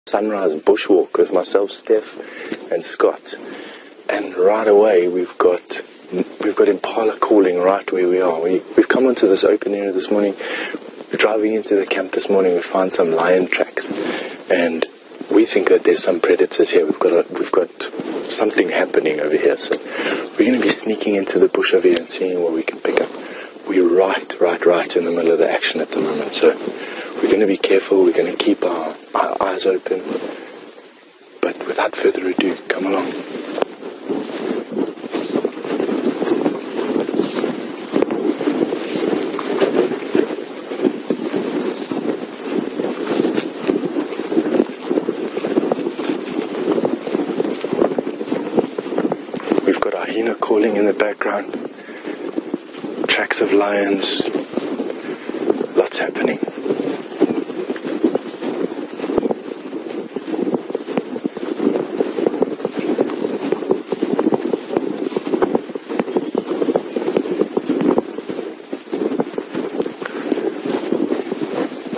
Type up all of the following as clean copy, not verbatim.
sunrise bushwalk with myself, Stef and Scott, and right away we've got impala calling right where we are. We've come onto this open area this morning. We're driving into the camp this morning. We found some lion tracks, and we think that there's some predators here. We've got something happening over here, so we're going to be sneaking into the bush over here and seeing what we can pick up. We're right in the middle of the action at the moment, so we're going to be careful. We're going to keep our eyes open, but without further ado, come along. We've got our hyena calling in the background, tracks of lions, lots happening.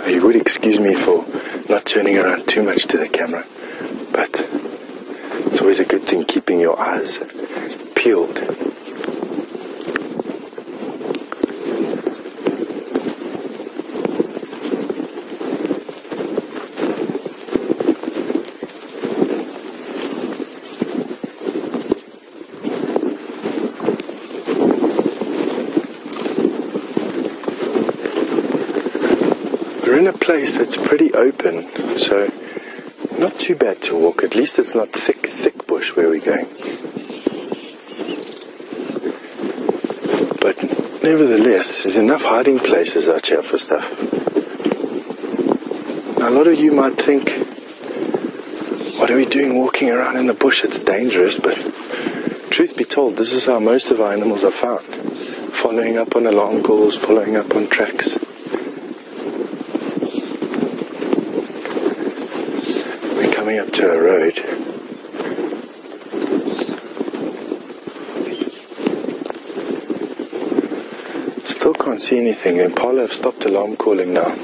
You would excuse me for not turning around too much to the camera, but it's always a good thing keeping your eyes peeled. We're in a place that's pretty open, so not too bad to walk. At least it's not thick bush where we're going. But nevertheless, there's enough hiding places out here for stuff. Now, a lot of you might think, what are we doing walking around in the bush? It's dangerous, but truth be told, this is how most of our animals are found. Following up on alarm calls, following up on tracks. Coming up to a road. Still can't see anything. The impala have stopped alarm calling now.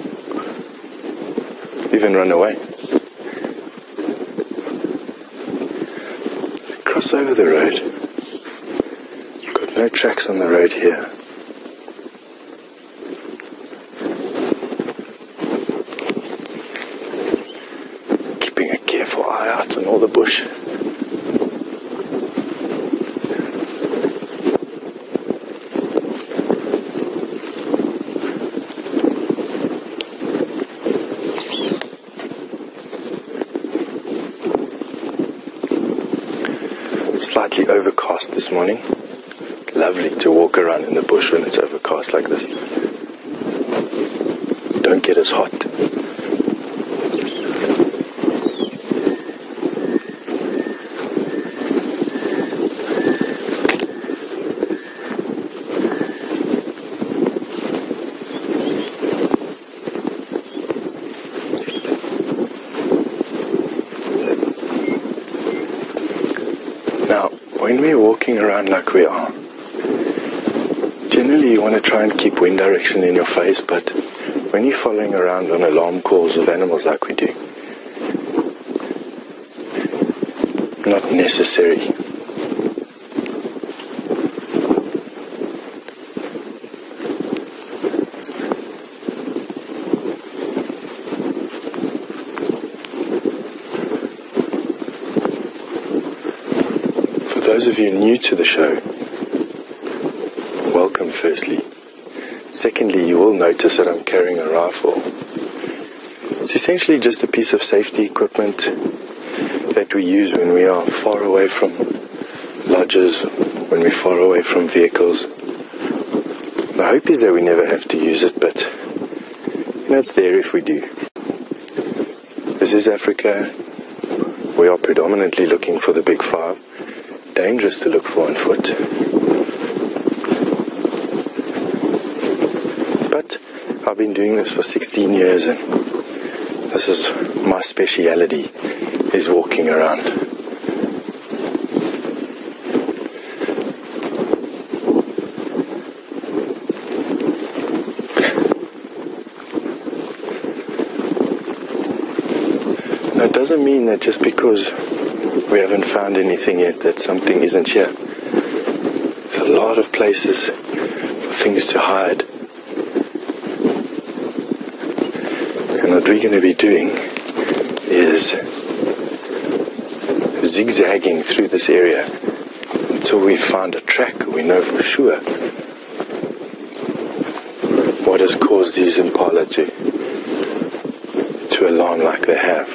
Even run away. Cross over the road. Got no tracks on the road here. Eye out on all the bush. Slightly overcast this morning. Lovely to walk around in the bush when it's overcast like this. Don't get as hot. Now, when we're walking around like we are, generally you want to try and keep wind direction in your face, but when you're following around on alarm calls of animals like we do, not necessary. Those of you new to the show, welcome firstly. Secondly, you will notice that I'm carrying a rifle. It's essentially just a piece of safety equipment that we use when we are far away from lodges, when we're far away from vehicles. The hope is that we never have to use it, but it's there if we do. This is Africa. We are predominantly looking for the big five. Dangerous to look for on foot, but I've been doing this for 16 years and this is my speciality, is walking around. doesn't mean that just because we haven't found anything yet that something isn't here. There's a lot of places for things to hide. And what we're going to be doing is zigzagging through this area until we find a track. We know for sure what has caused these impala to alarm like they have.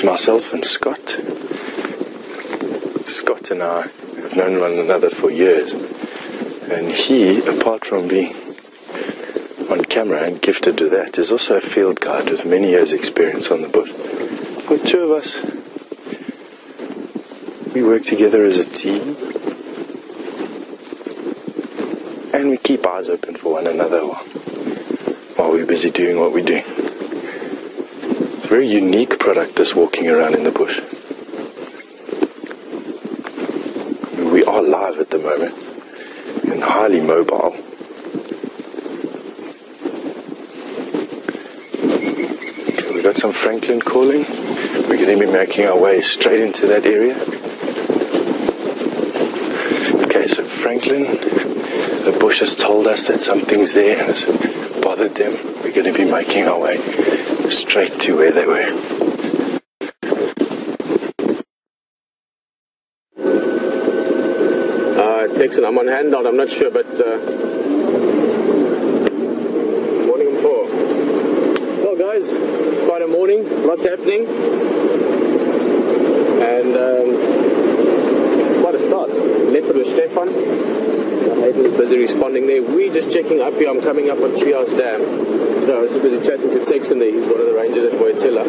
Myself and Scott. Scott and I have known one another for years, and he, apart from being on camera and gifted to that, is also a field guide with many years' experience on the bush. The two of us, we work together as a team, and we keep eyes open for one another while we're busy doing what we're doing. Very unique product, this walking around in the bush. We are live at the moment and highly mobile. Okay, we've got some Franklin calling. We're going to be making our way straight into that area. Okay, so Franklin, the bush has told us that something's there and has bothered them. We're going to be making our way straight to where they were. Texan, I'm on handout, I'm not sure, but morning and 4. Well guys, quite a morning, lots happening, and quite a start. Leopard with Stefan. Hayden's busy responding there. We're just checking up here. I'm coming up on Treehouse Dam. So I was just busy chatting to Texan there. He's one of the rangers at Wojtyla.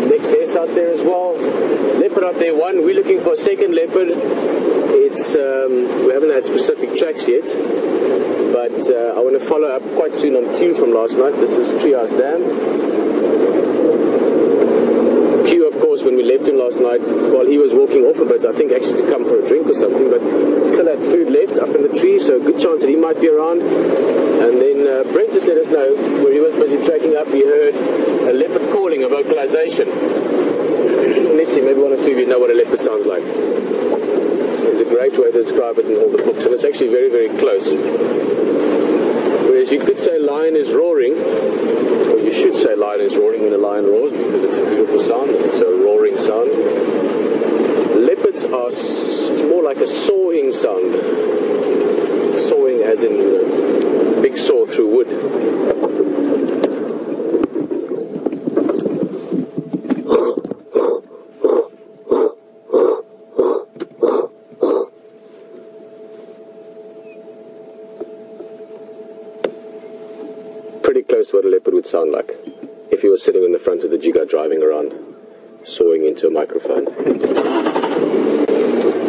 Next hair's out there as well. Leopard out there, one. We're looking for a second leopard. It's we haven't had specific tracks yet, but I want to follow up quite soon on Q from last night. This is Treehouse Dam. Q, of course, when we left him last night, while he was walking off a bit, I think actually to come for a drink or something, but still had food left up in the tree, so a good chance that he might be around. And then Brent just let us know where he was busy tracking up, he heard a leopard calling, a vocalization. Let's see, maybe one or two of you know what a leopard sounds like. It's a great way to describe it in all the books, and it's actually very, very close. Whereas you could say lion is roaring, or you should say lion is roaring when a lion roars, because it's a beautiful sound, it's a roaring sound. Leopards are more like a sawing sound. Sawing as in, big saw through wood. Pretty close to what a leopard would sound like if he was sitting in the front of the jigger driving around, sawing into a microphone.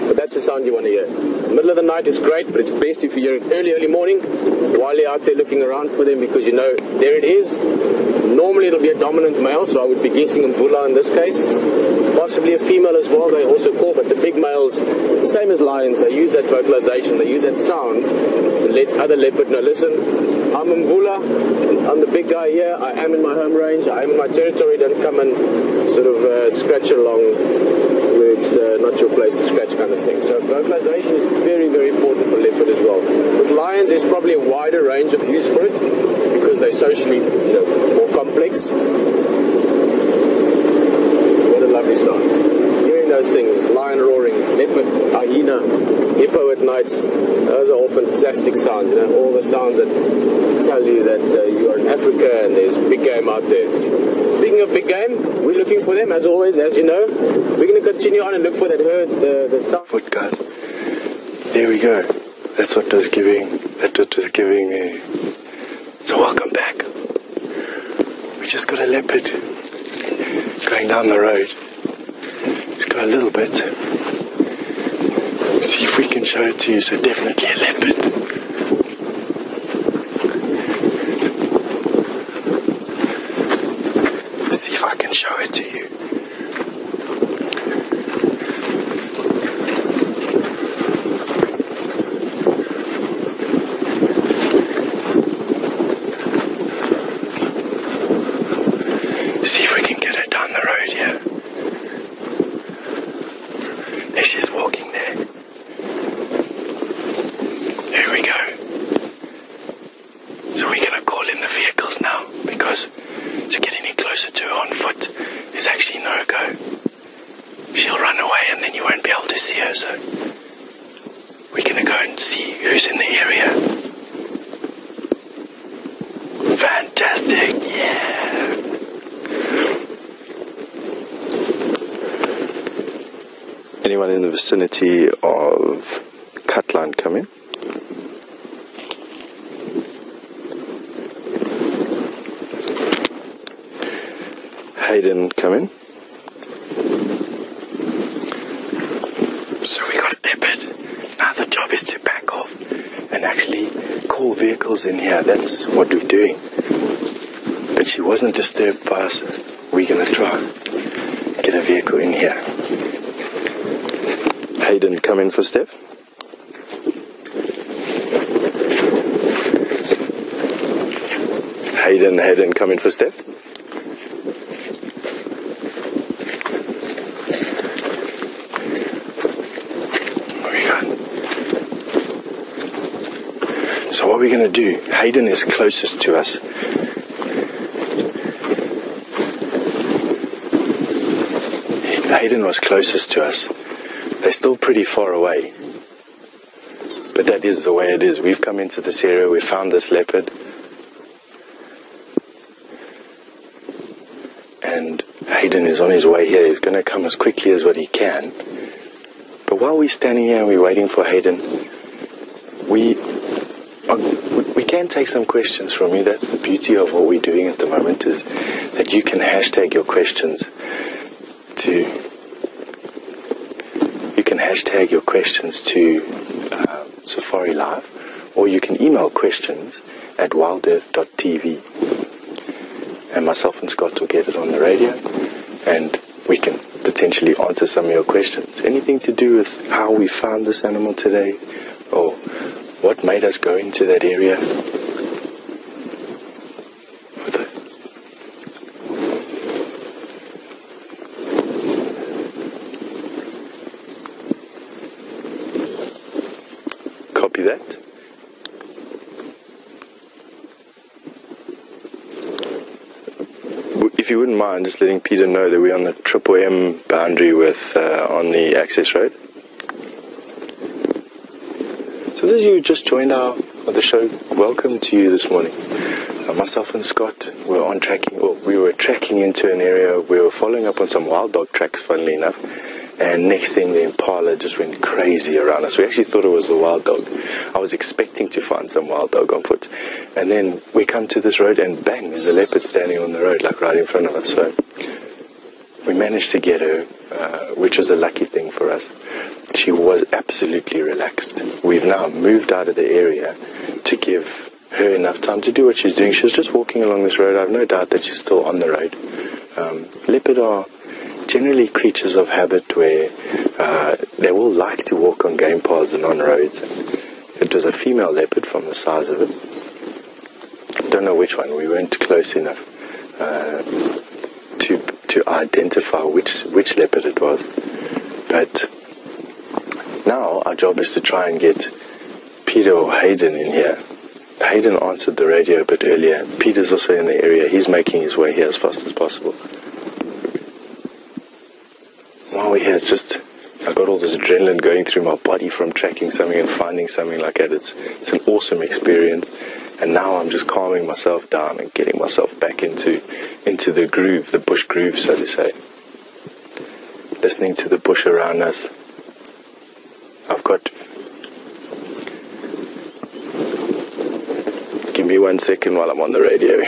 But that's the sound you want to hear. Middle of the night is great, but it's best if you hear it early morning while you're out there looking around for them, because you know, there it is. Normally it'll be a dominant male, so I would be guessing Mvula in this case. Possibly a female as well, they also call, but the big males, the same as lions, they use that vocalization, they use that sound to let other leopard know, listen, I'm Mvula, I'm the big guy here, I am in my home range, I am in my territory, don't come and sort of scratch along where it's not your place to scratch kind of thing. So vocalization is very, very important for leopard as well. With lions, there's probably a wider range of use for it, because they're socially, more complex. What a lovely sound. Hearing those things, lion roaring, leopard, hyena, hippo at night, those are all fantastic sounds, all the sounds that tell you that you are in Africa and there's big game out there. Speaking of big game, we're looking for them as always, as you know. We're going to continue on and look for that herd, the sound. Foot guys. There we go. That's what was giving that it was giving me. So welcome back. We just got a leopard going down the road. Just got a little bit. See if we can show it to you. So definitely a leopard. Let's see if I can show it to you. See if we can get her down the road here. There she's walking there. Here we go. So we're going to call in the vehicles now, because to get any closer to her on foot is actually no go. She'll run away and then you won't be able to see her, so we're going to go and see who's in the area. Fantastic, yeah! Anyone in the vicinity of Cutline coming? Hayden coming. So we got a leopard. Now the job is to back off and actually call vehicles in here. That's what we're doing. But she wasn't disturbed by us. We're going to try get a vehicle in here. Hayden, come in for Stef. Hayden, come in for Stef. There we go. So what we're going to do, Hayden is closest to us. Hayden was closest to us. They're still pretty far away, but that is the way it is. We've come into this area, we found this leopard, and Hayden is on his way here. He's going to come as quickly as what he can. But while we're standing here and we're waiting for Hayden, we can take some questions from you. That's the beauty of what we're doing at the moment, is that you can hashtag your questions to Safari Live, or you can email questions at wildearth.tv, and myself and Scott will get it on the radio, and we can potentially answer some of your questions. Anything to do with how we found this animal today, or what made us go into that area. Copy that. If you wouldn't mind just letting Pieter know that we're on the Triple M boundary with on the access road. So those of you who just joined the show, welcome to you this morning. Myself and Scott were on tracking, or we were tracking into an area. We were following up on some wild dog tracks, funnily enough. And next thing, the impala just went crazy around us. We actually thought it was a wild dog. I was expecting to find some wild dog on foot. And then we come to this road and bang, there's a leopard standing on the road, like right in front of us. So we managed to get her, which was a lucky thing for us. She was absolutely relaxed. We've now moved out of the area to give her enough time to do what she's doing. She was just walking along this road. I have no doubt that she's still on the road. Leopard are generally creatures of habit, where they will like to walk on game paths and on roads. It was a female leopard from the size of it. Don't know which one. We weren't close enough to identify which leopard it was. But now our job is to try and get Pieter or Hayden in here. Hayden answered the radio a bit earlier. Pieter's also in the area. He's making his way here as fast as possible. While we're here, it's just, I got all this adrenaline going through my body from tracking something and finding something like that. It's an awesome experience. And now I'm just calming myself down and getting myself back into the groove, the bush groove, so to say. Listening to the bush around us. me 1 second while I'm on the radio.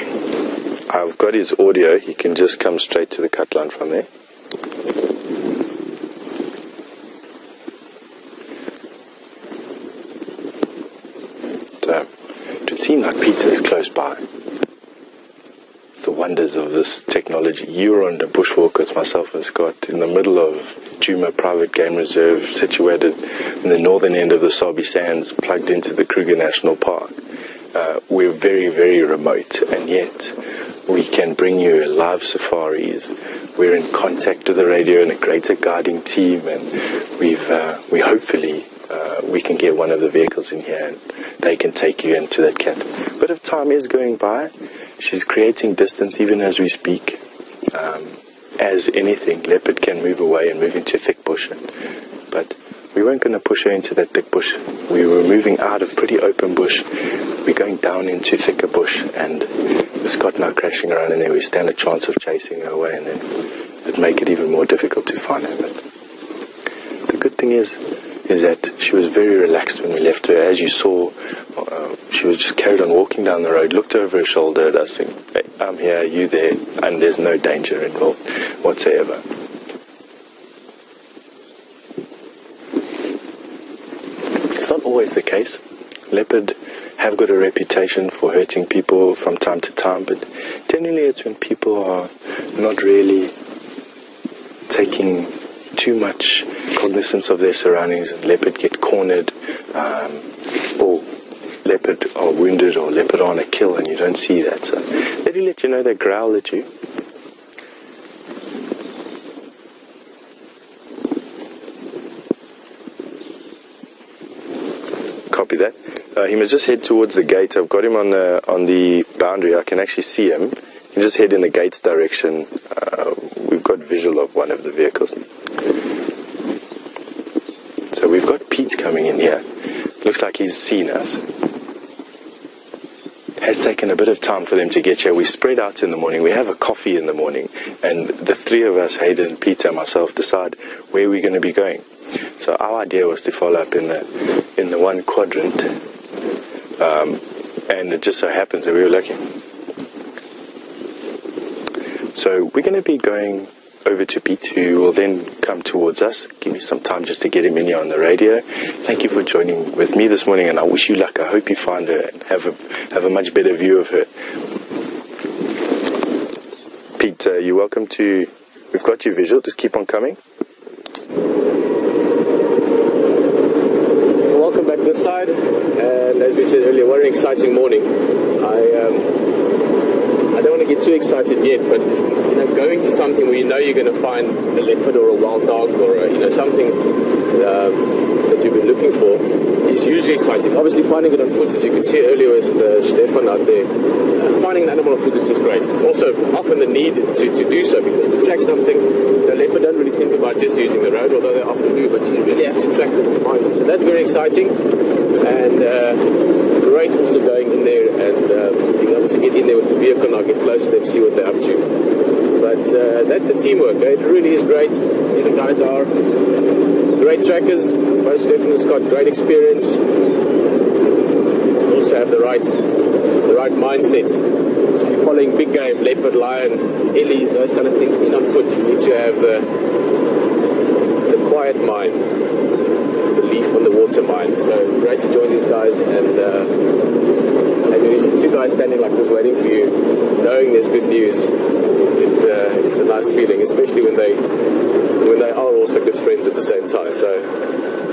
I've got his audio. He can just come straight to the cut line from there. So, it would seem like Pieter is close by. It's the wonders of this technology. You're on the bushwalk with myself and Scott in the middle of Djuma Private Game Reserve, situated in the northern end of the Sabi Sands, plugged into the Kruger National Park. We're very, very remote, and yet we can bring you live safaris. We're in contact with the radio and a greater guiding team, and we hopefully we can get one of the vehicles in here and they can take you into that cat. A bit of time is going by. She's creating distance even as we speak. As anything, leopard can move away and move into thick bush, but we weren't going to push her into that thick bush. We were moving out of pretty open bush. We're going down into thicker bush, and with Scott now crashing around in there, we stand a chance of chasing her away, and then it'd make it even more difficult to find her. But the good thing is that she was very relaxed when we left her. As you saw, she was just carried on walking down the road, looked over her shoulder at us, saying, "Hey, I'm here, you there," and there's no danger involved whatsoever. It's not always the case. Leopard have got a reputation for hurting people from time to time, but generally it's when people are not really taking too much cognizance of their surroundings, and leopard get cornered, or leopard are wounded, or leopard are on a kill, and you don't see that. So they do let you know, they growl at you. Copy that. He must just head towards the gate. I've got him on the boundary. I can actually see him. He can just head in the gate's direction. We've got visual of one of the vehicles. So we've got Pete coming in here. Looks like he's seen us. It has taken a bit of time for them to get here. We spread out in the morning. We have a coffee in the morning, and the three of us, Hayden, Pieter, and myself, decide where we're going to be going. So our idea was to follow up in the one quadrant, and it just so happens that we were lucky. So we're going to be going over to Pete, who will then come towards us. Give me some time just to get him in here on the radio. Thank you for joining with me this morning, and I wish you luck. I hope you find her and have a much better view of her. Pete, you're welcome to. We've got your visual. Just keep on coming. Welcome back this side, and as we said earlier, what an exciting morning. I don't want to get too excited yet, but going to something where you know you're going to find a leopard or a wild dog or something that you've been looking for is usually exciting. Obviously, finding it on foot, as you could see earlier with Stefan out there, finding an animal on foot is just great. It's also often the need to do so, because to track something, the leopard don't really think about just using the road, although they often do, but you really have to track them and find them. So that's very exciting, and great also going in there and being able to get in there with the vehicle and I'll get close to them, see what they're up to. But that's the teamwork. It really is great. The guys are great trackers. Both Stefan and Scott, great experience. Also have the right mindset. If you're following big game, leopard, lion, ellies, those kind of things, in on foot, you need to have the quiet mind, the leaf on the water mind. So great to join these guys, and when you see two guys standing like this waiting for you, knowing there's good news, it's a nice feeling, especially when they are also good friends at the same time. So,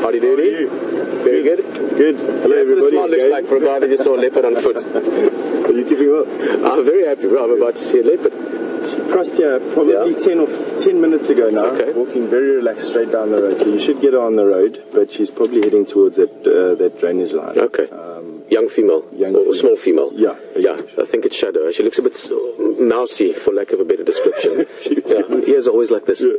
howdy doody. Very good. Good. Hello, that's everybody. What a smile looks like for a guy that just saw a leopard on foot. Are you keeping up? I'm very happy, bro. I'm about to see a leopard. She crossed here probably 10 minutes ago now. Okay. Walking very relaxed straight down the road. So you should get her on the road, but she's probably heading towards that drainage line. Okay. Young female, or small female. Yeah. I think it's Shadow. She looks a bit mousy, for lack of a better description. Ears are always like this. Yeah.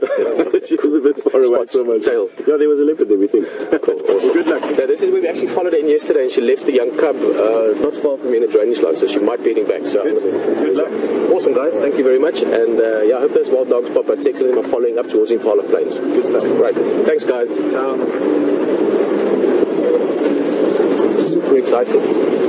She was a bit far away from us. Tail. Yeah, there was a leopard there, we think. Cool. Awesome. Well, good luck. Yeah, this is where we actually followed her in yesterday, and she left the young cub not far from me in a drainage line, so she might be heading back. So Good luck. Awesome, guys. Thank you very much. And I hope those wild dogs pop out. Texas them are following up towards Impala Plains. Good stuff. Right. Thanks, guys. super excited.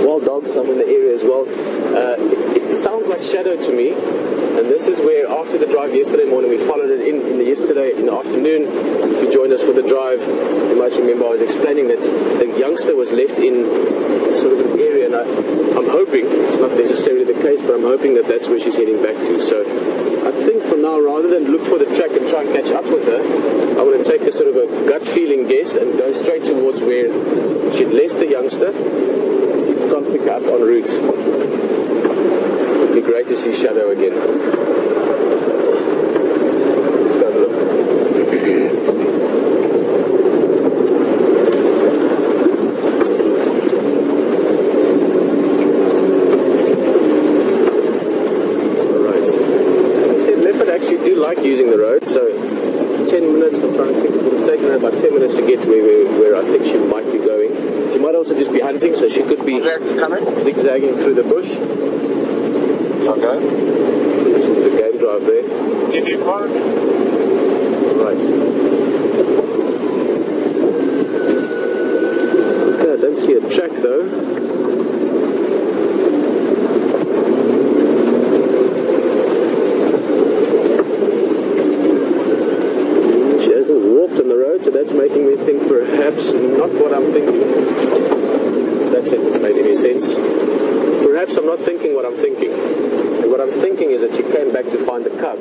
Wild dogs, I'm in the area as well. It sounds like shadow to me, and this is where after the drive yesterday morning we followed it in the afternoon. If you joined us for the drive, you might remember I was explaining that the youngster was left in sort of an area, and I'm hoping, it's not necessarily the case, but I'm hoping that that's where she's heading back to. So I think for now, rather than look for the track and try and catch up with her, I want to take a sort of a gut feeling guess and go straight towards where she'd left the youngster. See if we can't pick her up en route. It'd be great to see Shadow again. Let's go and look. Using the road, so 10 minutes, I'm trying to think, it would have taken her about 10 minutes to get where I think she might be going. She might also just be hunting, so she could be zigzagging through the bush. Okay. Listen to the game drive there. Give you park. Right. Okay, I don't see a track though. On the road, so that's making me think perhaps not what I'm thinking. If that sentence made any sense. Perhaps I'm not thinking what I'm thinking. And what I'm thinking is that she came back to find the cub.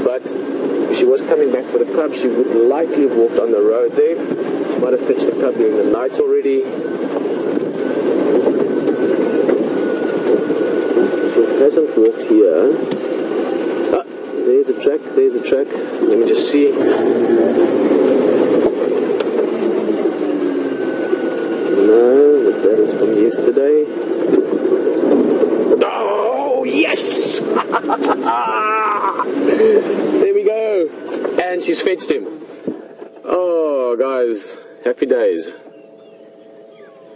But if she was coming back for the cub, she would likely have walked on the road there. She might have fetched the cub during the night already. She hasn't walked here. There's a track, there's a track. Let me just see. No, but that is from yesterday. Oh, yes! There we go. And she's fetched him. Oh, guys, happy days.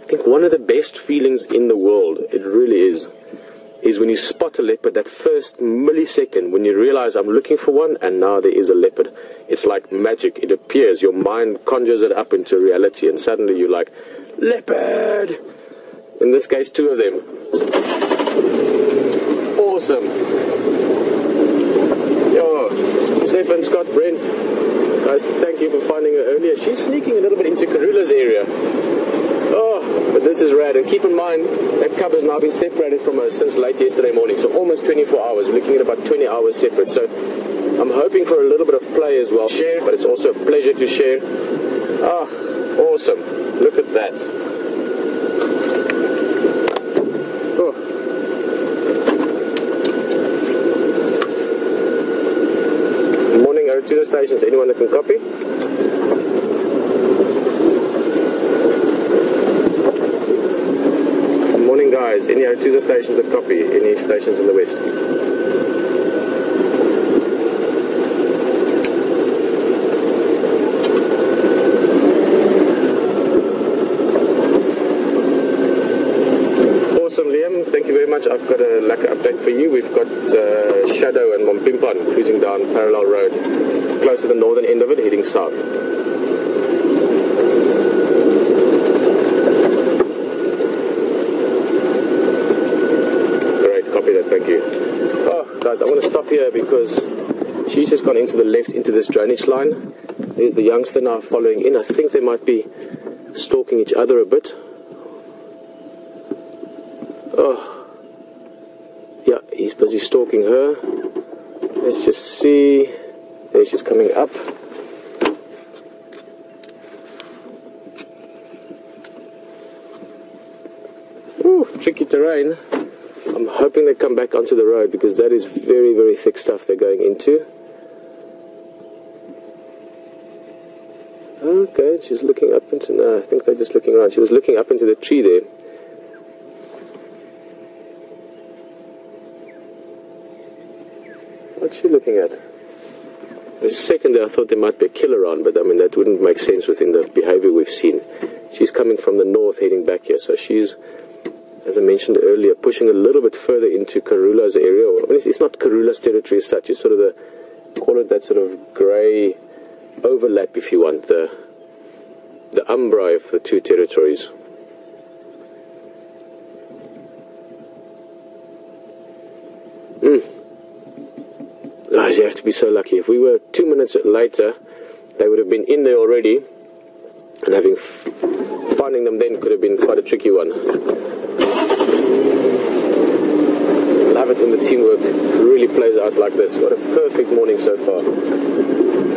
I think one of the best feelings in the world, it really is when you spot a leopard, that first millisecond when you realize I'm looking for one and now there is a leopard. It's like magic. It appears. Your mind conjures it up into reality and suddenly you're like, leopard! In this case, 2 of them. Awesome. Yo, Stef and Scott, Brent, guys, thank you for finding her earlier. She's sneaking a little bit into Karula's area. Oh, but this is rad. And keep in mind, that cub has now been separated from her since late yesterday morning. So almost 24 hours. We're looking at about 20 hours separate. So I'm hoping for a little bit of play as well. Share, but it's also a pleasure to share. Ah, awesome. Look at that. Oh. Good morning, to the stations. Anyone that can copy? Guys, any Tuesday stations that copy, any stations in the west? Awesome, Liam, thank you very much. I've got a lucky update for you. We've got Shadow and Mompimpan cruising down Parallel Road, close to the northern end of it, heading south. Thank you. Oh, guys, I want to stop here because she's just gone into the left into this drainage line. There's the youngster now following in. I think they might be stalking each other a bit. Oh, yeah, he's busy stalking her. Let's just see. There she's coming up. Ooh, tricky terrain. I'm hoping they come back onto the road because that is very, very thick stuff they're going into. Okay, she's looking up into... No, I think they're just looking around. She was looking up into the tree there. What's she looking at? For a second there I thought there might be a kill around, but I mean that wouldn't make sense within the behavior we've seen. She's coming from the north heading back here, so she's, as I mentioned earlier, pushing a little bit further into Karula's area. I mean, it's not Karula's territory as such, it's sort of the, call it that sort of grey overlap, if you want, the umbra of the two territories. Guys, you have to be so lucky. If we were 2 minutes later, they would have been in there already, and finding them then could have been quite a tricky one. Love it when the teamwork really plays out like this. What a perfect morning so far.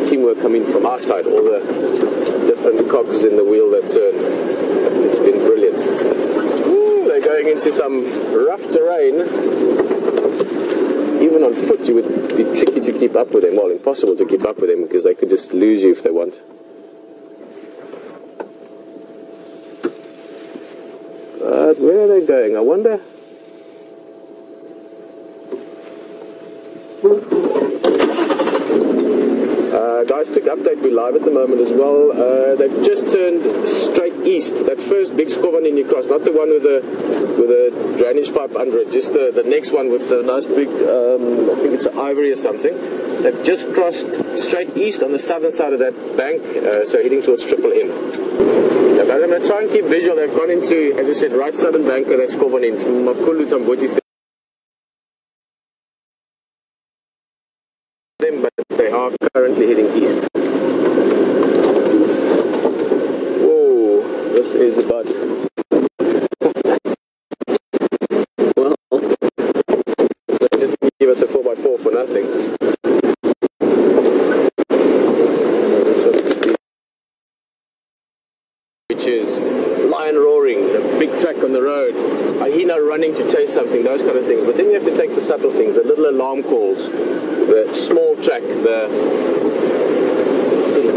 Teamwork coming from our side, all the different cogs in the wheel that turn. It's been brilliant. Woo, they're going into some rough terrain. Even on foot, you would be tricky to keep up with them. Well, impossible to keep up with them because they could just lose you if they want. But where are they going? I wonder. Guys, quick update. We're live at the moment as well. They've just turned straight east. That first big Skovanin you cross, not the one with a drainage pipe under it, just the next one with a nice big, I think it's an ivory or something. They've just crossed straight east on the southern side of that bank, so heading towards Triple M. Now guys, I'm going to try and keep visual. They've gone into, as I said, right southern bank of that Skovanin. But they are currently heading east. Whoa, this is about. Well, they didn't give us a 4x4 for nothing. Which is lion roaring, a big track on the road, a hyena running to chase something, those kind of things. But then you have to take the subtle things, the little alarm calls, the small track, the sort of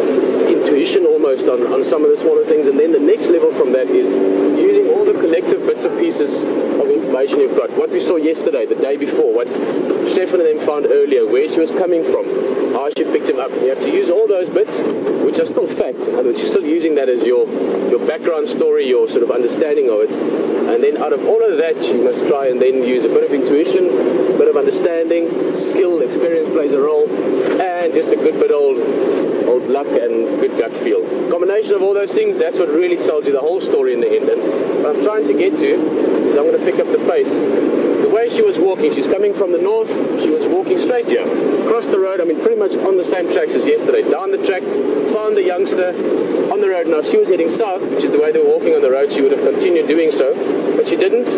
intuition almost on some of the smaller things. And then the next level from that is using all the collective bits and pieces of information you've got. What we saw yesterday, the day before, what Stefan and them found earlier, where she was coming from, how she picked him up. And you have to use all those bits, which are still fact. In other words, you're still using that as your background story, your sort of understanding of it. And then out of all of that, you must try and then use a bit of intuition, a bit of understanding, skill, experience plays a role, and just a good bit old luck and good gut feel. Combination of all those things, that's what really tells you the whole story in the end. And what I'm trying to get to is I'm going to pick up the pace. The way she was walking, she's coming from the north, she was walking straight here, across the road, I mean pretty much on the same tracks as yesterday, down the track, found the youngster on the road. Now she was heading south, which is the way they were walking on the road. She would have continued doing so, but she didn't.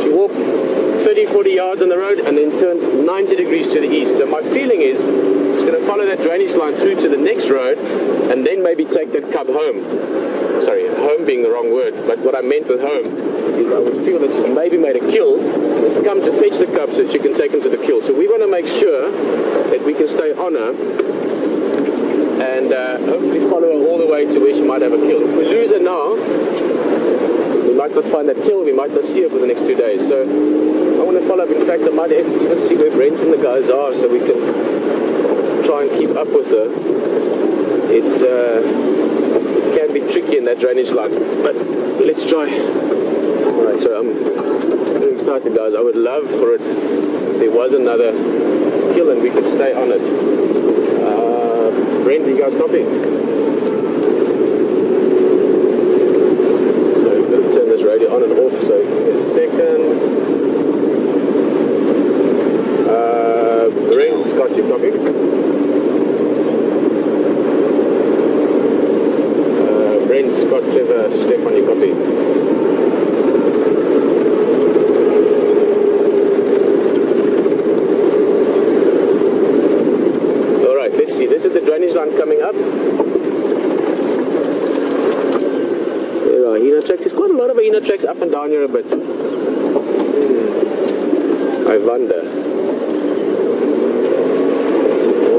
She walked 30-40 yards on the road and then turned 90 degrees to the east. So my feeling is she's going to follow that drainage line through to the next road and then maybe take that cub home. Sorry, home being the wrong word, but what I meant with home is I would feel that she maybe made a kill, has come to fetch the cub so that she can take him to the kill. So we want to make sure that we can stay on her and hopefully follow her all the way to where she might have a kill. If we lose her now, we might not find that kill, we might not see her for the next 2 days. So I want to follow up. In fact, I might even see where Brent and the guys are so we can try and keep up with her. It can be tricky in that drainage line, but let's try. Alright, so I'm very excited, guys. I would love for it if there was another kill and we could stay on it. Brent, you guys copy? So we've got to turn this radio on and off, so give me a second. Brent, Scott, you copy? Brent, Scott, Trevor, Stefan, you copy? Alright, let's see. This is the drainage line coming up. There are hyena tracks. There's quite a lot of hyena tracks up and down here a bit. I wonder.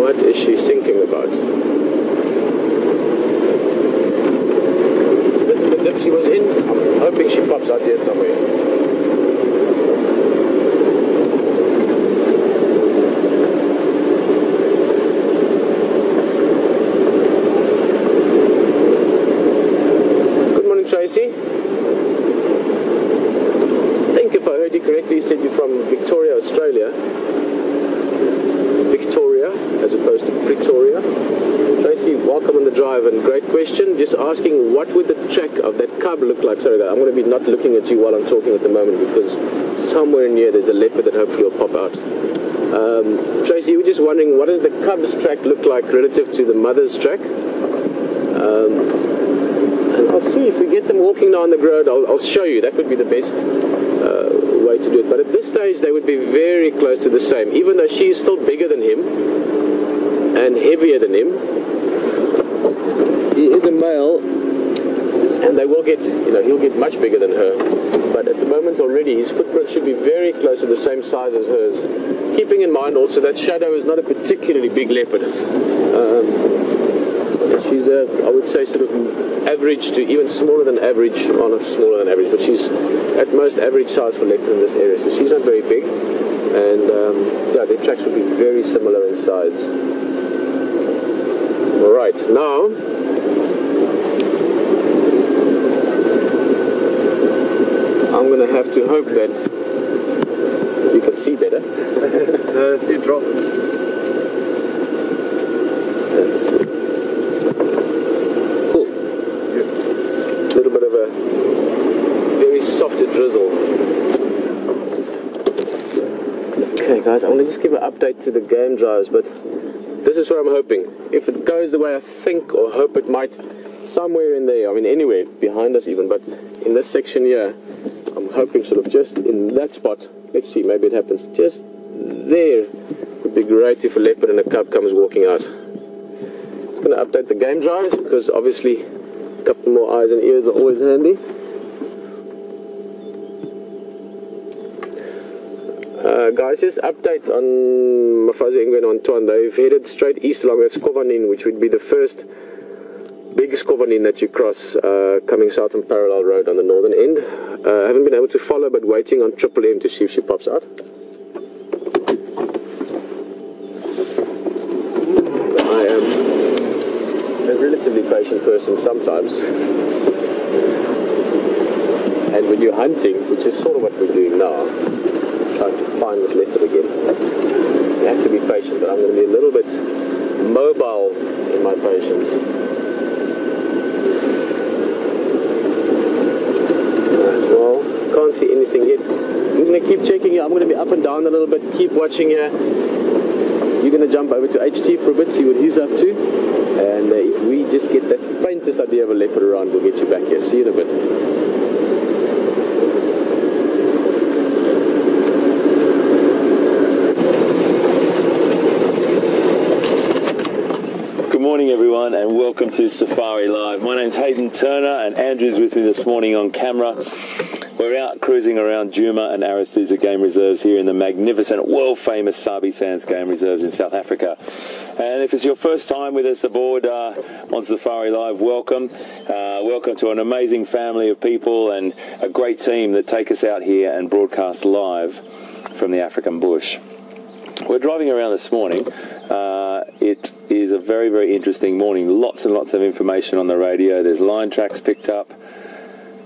What is she thinking about? This is the dip she was in. I'm hoping she pops out here somewhere. Good morning, Tracy. I think if I heard you correctly, you said you're from Victoria, Australia. Victoria as opposed to Pretoria. Tracy, welcome on the drive, and great question. Just asking, what would the track of that cub look like? Sorry, I'm going to be not looking at you while I'm talking at the moment because somewhere in here there's a leopard that hopefully will pop out. Tracy, you were just wondering, what does the cub's track look like relative to the mother's track? And I'll see if we get them walking down the road. I'll show you. That would be the best way to do it. But at this stage, they would be very close to the same, even though she's still bigger than him and heavier than him. He is a male, and they will get, he'll get much bigger than her. But at the moment already, his footprint should be very close to the same size as hers. Keeping in mind also that Shadow is not a particularly big leopard. She's I would say sort of average to even smaller than average, or not smaller than average, but she's at most average size for leopard in this area. So she's not very big, and yeah, their tracks would be very similar in size. All right, now I'm going to have to hope that you can see better. A few drops. Cool. A little bit of a very softer drizzle. Okay guys, I want to just give an update to the game drives, but this is what I'm hoping. If it goes the way I think or hope it might, somewhere in there, I mean anywhere behind us even, but in this section here, I'm hoping sort of just in that spot. Let's see, maybe it happens just there. Would be great if a leopard and a cub comes walking out. It's going to update the game drives because obviously a couple more eyes and ears are always handy. Guys, just update on Mafazi Ingwe and Antoine. They've headed straight east along that Skovanin, which would be the first big Skovanin that you cross coming south on Parallel Road on the northern end. Haven't been able to follow, but waiting on Triple M to see if she pops out. I am a relatively patient person sometimes. And when you're hunting, which is sort of what we're doing now, trying to find this leopard again, you have to be patient, but I'm going to be a little bit mobile in my patience. Well, can't see anything yet. I'm going to keep checking here. I'm going to be up and down a little bit, keep watching here. You're going to jump over to HT for a bit, see what he's up to. And if we just get that faintest idea of a leopard around, we'll get you back here. See you in a bit. Good morning everyone and welcome to Safari Live. My name's Hayden Turner and Andrew's with me this morning on camera. We're out cruising around Djuma and Arathusa Game Reserves here in the magnificent, world-famous Sabi Sands Game Reserves in South Africa. And if it's your first time with us aboard on Safari Live, welcome. Welcome to an amazing family of people and a great team that take us out here and broadcast live from the African bush. We're driving around this morning. It is a very, very interesting morning. Lots and lots of information on the radio. There's line tracks picked up.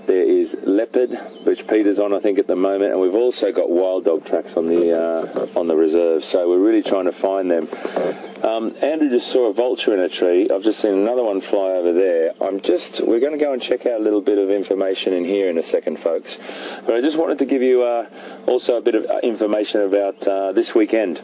There is leopard, which Pieter's on, I think, at the moment, and we've also got wild dog tracks on the reserve. So we're really trying to find them. Andrew just saw a vulture in a tree. I've just seen another one fly over there. We're going to go and check out a little bit of information in here in a second, folks. But I just wanted to give you also a bit of information about this weekend.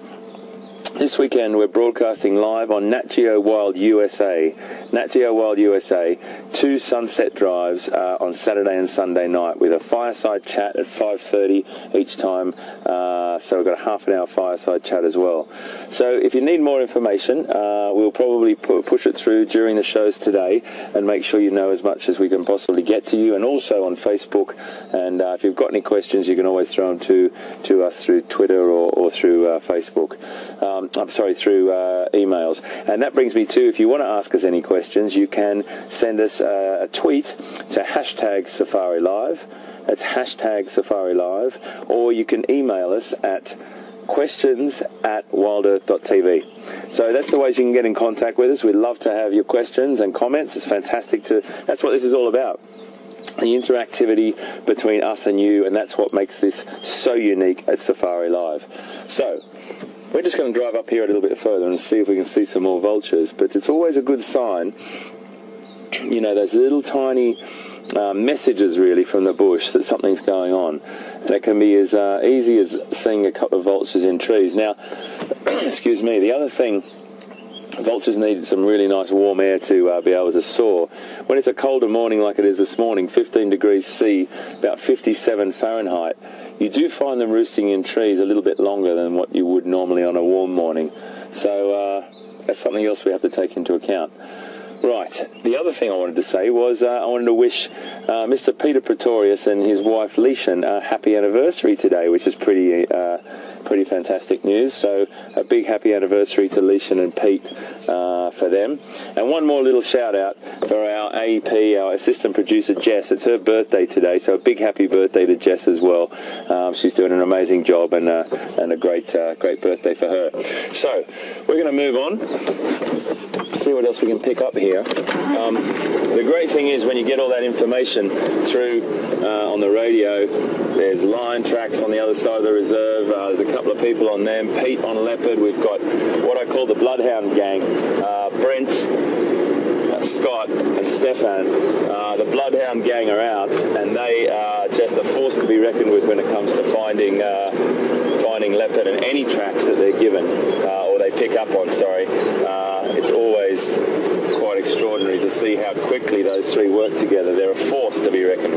This weekend we're broadcasting live on Nat Geo Wild USA. Nat Geo Wild USA, 2 sunset drives on Saturday and Sunday night with a fireside chat at 5:30 each time. So we've got a half an hour fireside chat as well. So if you need more information, we'll probably push it through during the shows today and make sure you know as much as we can possibly get to you, and also on Facebook. And if you've got any questions, you can always throw them to us through Twitter or through Facebook. Through emails. And that brings me to, if you want to ask us any questions, you can send us a tweet to #SafariLive. That's #SafariLive. Or you can email us at questions@wildearth.tv. So that's the ways you can get in contact with us. We'd love to have your questions and comments. It's fantastic that's what this is all about. The interactivity between us and you, and that's what makes this so unique at Safari Live. So, We're just going to drive up here a little bit further and see if we can see some more vultures. But it's always a good sign, you know, those little tiny messages really from the bush that something's going on. And it can be as easy as seeing a couple of vultures in trees. Now, excuse me, the other thing, vultures need some really nice warm air to be able to soar. When it's a colder morning like it is this morning, 15 degrees C, about 57 Fahrenheit, you do find them roosting in trees a little bit longer than what you would normally on a warm morning. So that's something else we have to take into account. Right, the other thing I wanted to say was I wanted to wish Mr. Pieter Pretorius and his wife Leishan a happy anniversary today, which is pretty fantastic news. So a big happy anniversary to Leishan and Pete for them. And one more little shout out for our AEP, our assistant producer Jess. It's her birthday today, so a big happy birthday to Jess as well. She's doing an amazing job, and a great birthday for her. So we're going to move on, see what else we can pick up here. The great thing is when you get all that information through on the radio, there's lion tracks on the other side of the reserve. There's a couple of people on them. Pete on leopard. We've got what I call the bloodhound gang. Brent, Scott and Stefan. The bloodhound gang are out, and they are just a force to be reckoned with when it comes to finding leopard and any tracks that they're given or they pick up on. Sorry, it's always quite extraordinary to see how quickly those three work together. They're a force to be reckoned